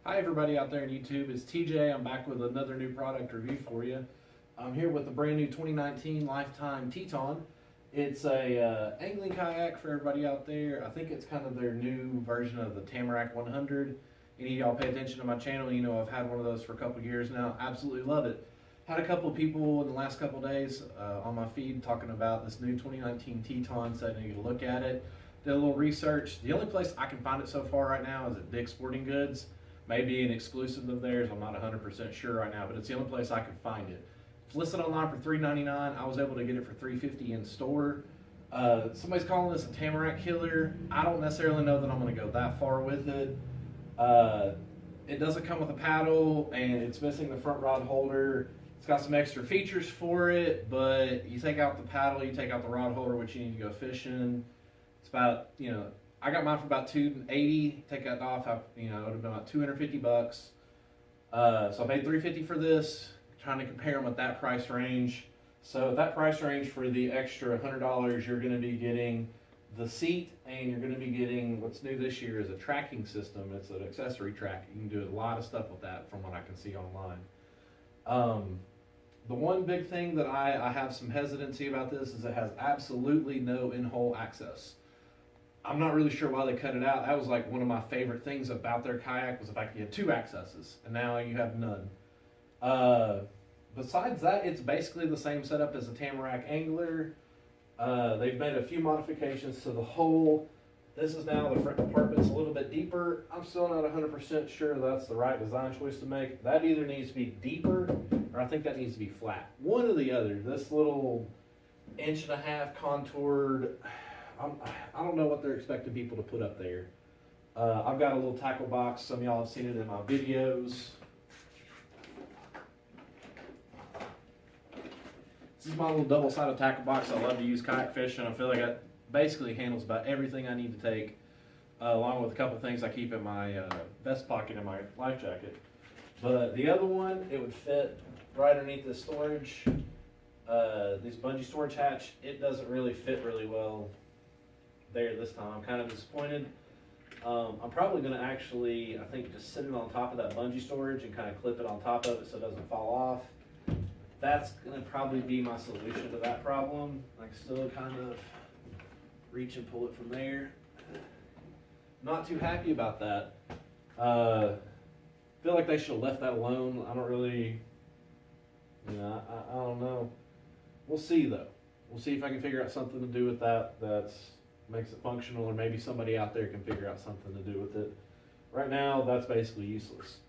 Hi everybody out there on YouTube, it's TJ. I'm back with another new product review for you. I'm here with the brand new 2019 Lifetime Teton. It's a angling kayak for everybody out there. I think it's kind of their new version of the Tamarack 100. Any of y'all pay attention to my channel, you know I've had one of those for a couple years now. Absolutely love it. Had a couple of people in the last couple of days on my feed talking about this new 2019 Teton, said I need to look at it. Did a little research. The only place I can find it so far right now is at Dick's Sporting Goods. Maybe an exclusive of theirs, I'm not 100% sure right now, but it's the only place I could find it. It's listed online for $3.99. I was able to get it for $3.50 in store. Somebody's calling this a Tamarack killer. I don't necessarily know that I'm going to go that far with it. It doesn't come with a paddle, and it's missing the front rod holder. It's got some extra features for it, but you take out the paddle, you take out the rod holder, which you need to go fishing. It's about, I got mine for about $280. Take that off, it would have been about $250. So I paid $350 for this. Trying to compare them with that price range. So at that price range, for the extra $100, you're going to be getting the seat, and you're going to be getting what's new this year is a tracking system. It's an accessory track. You can do a lot of stuff with that, from what I can see online. The one big thing that I have some hesitancy about this is it has absolutely no in-hole access. I'm not really sure why they cut it out. That was like one of my favorite things about their kayak, was the fact that you had two accesses, and now you have none. Besides that, it's basically the same setup as a Tamarack Angler. They've made a few modifications to the hull. This is now the front compartment's a little bit deeper. I'm still not 100% sure that's the right design choice to make. That either needs to be deeper, or I think that needs to be flat. One or the other. This little 1.5-inch contoured, I don't know what they're expecting people to put up there. I've got a little tackle box. Some of y'all have seen it in my videos. This is my little double-sided tackle box I love to use kayak fishing. I feel like it basically handles about everything I need to take, along with a couple things I keep in my vest pocket in my life jacket. But the other one, it would fit right underneath the storage. This bungee storage hatch, it doesn't really fit really well there this time. I'm kind of disappointed. I'm probably going to actually, I think, just sit it on top of that bungee storage and kind of clip it on top of it so it doesn't fall off. That's going to probably be my solution to that problem. I can still kind of reach and pull it from there. Not too happy about that. Feel like they should have left that alone. I don't really, I don't know. We'll see though. We'll see if I can figure out something to do with that makes it functional, or maybe somebody out there can figure out something to do with it. Right now, that's basically useless.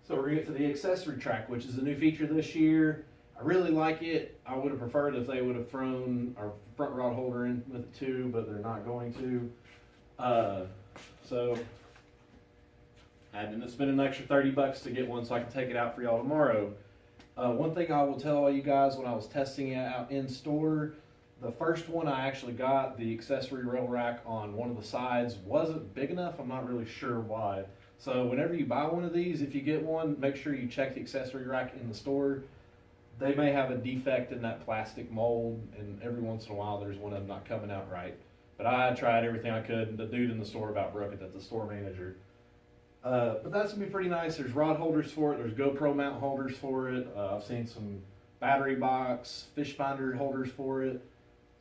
So we're going to get to the accessory track, which is a new feature this year. I really like it. I would have preferred if they would have thrown our front rod holder in with it too, but they're not going to. So I had to spend an extra $30 to get one so I can take it out for y'all tomorrow. One thing I will tell all you guys, when I was testing it out in store, the first one I actually got, the accessory rail rack on one of the sides wasn't big enough. I'm not really sure why. So whenever you buy one of these, if you get one, make sure you check the accessory rack in the store. They may have a defect in that plastic mold, and every once in a while there's one of them not coming out right. But I tried everything I could, and the dude in the store about broke it. That's the store manager. But that's going to be pretty nice. There's rod holders for it. There's GoPro mount holders for it. I've seen some battery box, fish finder holders for it.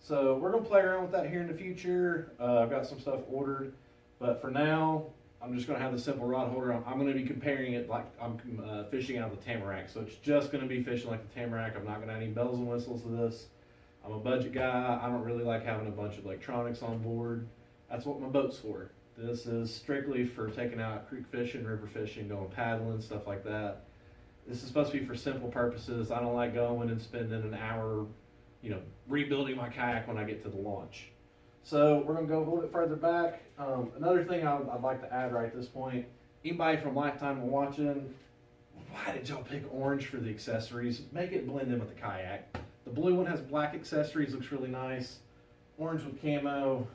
So we're going to play around with that here in the future. I've got some stuff ordered. But for now, I'm just going to have the simple rod holder. I'm going to be comparing it like I'm fishing out of the Tamarack. So it's just going to be fishing like the Tamarack. I'm not going to add any bells and whistles to this. I'm a budget guy. I don't really like having a bunch of electronics on board. That's what my boat's for. This is strictly for taking out creek fishing, river fishing, going paddling, stuff like that. This is supposed to be for simple purposes. I don't like going and spending an hour, rebuilding my kayak when I get to the launch. So we're going to go a little bit further back. Another thing I'd like to add right at this point, anybody from Lifetime watching, why did y'all pick orange for the accessories? Make it blend in with the kayak. The blue one has black accessories, looks really nice. Orange with camo.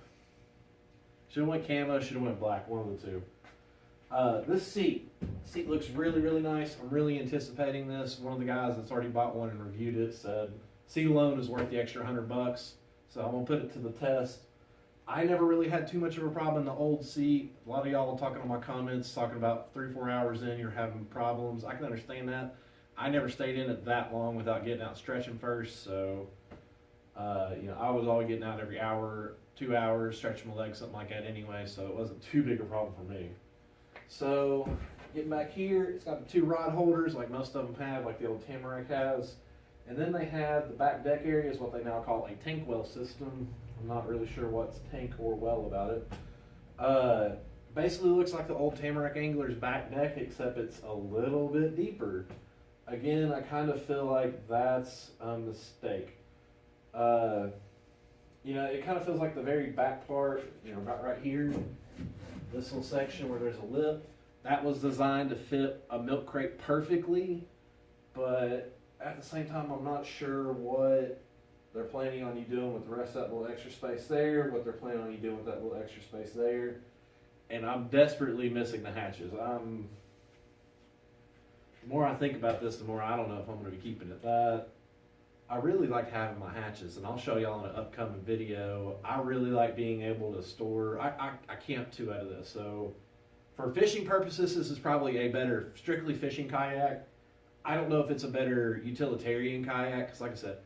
Should have went camo, should have went black, one of the two. This seat looks really, really nice. I'm really anticipating this. One of the guys that's already bought one and reviewed it said, seat alone is worth the extra $100. So I'm gonna put it to the test. I never really had too much of a problem in the old seat. A lot of y'all are talking on my comments, talking about 3-4 hours in, you're having problems. I can understand that. I never stayed in it that long without getting out and stretching first, so I was always getting out every hour, 2 hours, stretching my legs, something like that anyway, so it wasn't too big a problem for me. So, getting back here, it's got the 2 rod holders like most of them have, like the old Tamarack has. And then they have the back deck area is what they now call a tank well system. I'm not really sure what's tank or well about it. Basically looks like the old Tamarack Angler's back deck, except it's a little bit deeper. Again, I kind of feel like that's a mistake. It kind of feels like the very back part, about right here, this little section where there's a lip, that was designed to fit a milk crate perfectly, but at the same time, I'm not sure what they're planning on you doing with the rest of that little extra space there, what they're planning on you doing with that little extra space there, and I'm desperately missing the hatches. The more I think about this, the more I don't know if I'm going to be keeping it. I really like having my hatches, and I'll show y'all in an upcoming video. I really like being able to store, I camp 2 out of this, so for fishing purposes, this is probably a better strictly fishing kayak. I don't know if it's a better utilitarian kayak, because like I said,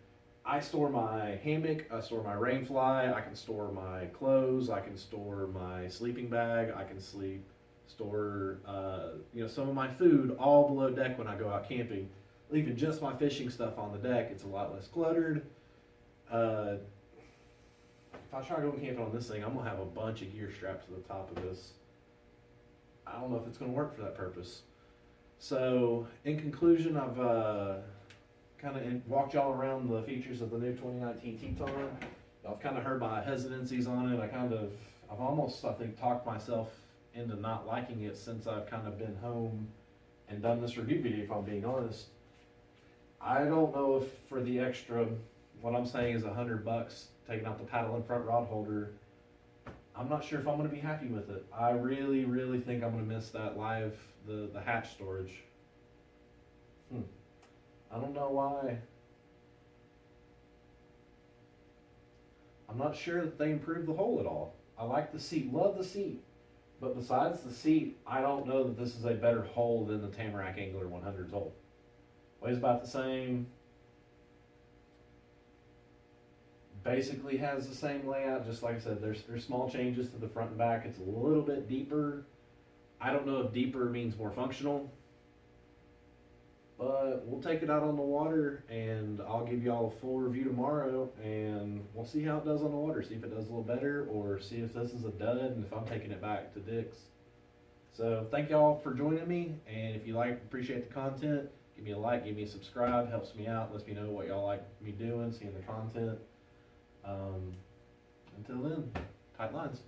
I store my hammock, I store my rain fly, I can store my clothes, I can store my sleeping bag, I can store some of my food all below deck when I go out camping. Leaving just my fishing stuff on the deck, it's a lot less cluttered. If I try going camping on this thing, I'm going to have a bunch of gear strapped to the top of this. I don't know if it's going to work for that purpose. So, in conclusion, I've kind of walked y'all around the features of the new 2019 Teton. Y'all have kind of heard my hesitancies on it. I've almost, I think, talked myself into not liking it since I've kind of been home and done this review video, if I'm being honest. I don't know if for the extra, what I'm saying is $100, taking out the paddle and front rod holder, I'm not sure if I'm going to be happy with it. I really, really think I'm going to miss that the hatch storage. I don't know why. I'm not sure that they improved the hole at all. I like the seat, love the seat. But besides the seat, I don't know that this is a better hole than the Tamarack Angler 100's hole. Weighs about the same. Basically has the same layout, just like I said, there's small changes to the front and back. It's a little bit deeper. I don't know if deeper means more functional, but we'll take it out on the water and I'll give y'all a full review tomorrow and we'll see how it does on the water, see if it does a little better or see if this is a dud and if I'm taking it back to Dick's. So thank y'all for joining me, and if you appreciate the content, give me a like, give me a subscribe, helps me out, lets me know what y'all like me doing, seeing the content. Until then, tight lines.